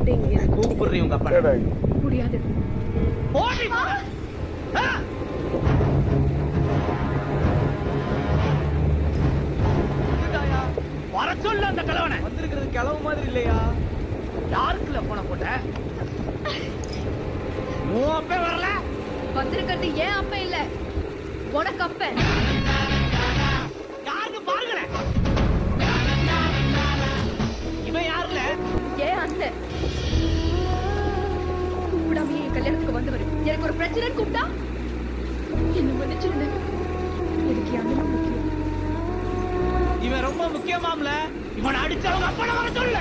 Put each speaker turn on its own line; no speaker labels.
வந்து இங்க இருக்கு.
கூப்பிடுறீ உங்க அப்பா.
முடியாது.
ஓடி வா. வர சொல்ல அந்த கிழவனை.
வந்திருக்கிறது கிழவு மாதிரி இல்லையா?
யாருக்குள்ள போன போட்ட? உன் அப்பே வரல.
வந்திருக்கிறது ஏன் அப்ப இல்ல, உனக்கு அப்ப.
யாருக்கு பாருங்களேன். இவன் யாருல?
ஏன் அண்ணன் கூப்பிடாம என் கல்யாணத்துக்கு வந்தவர் எனக்கு ஒரு பிரச்சனை கூப்பிட்டா என்ன மன்னிச்சிருந்த. எனக்கு என் அண்ணனும் முக்கியம்.
இவன் ரொம்ப முக்கியமாம்ல. இவனை அடிச்சவங்க அப்பன வர சொல்ல.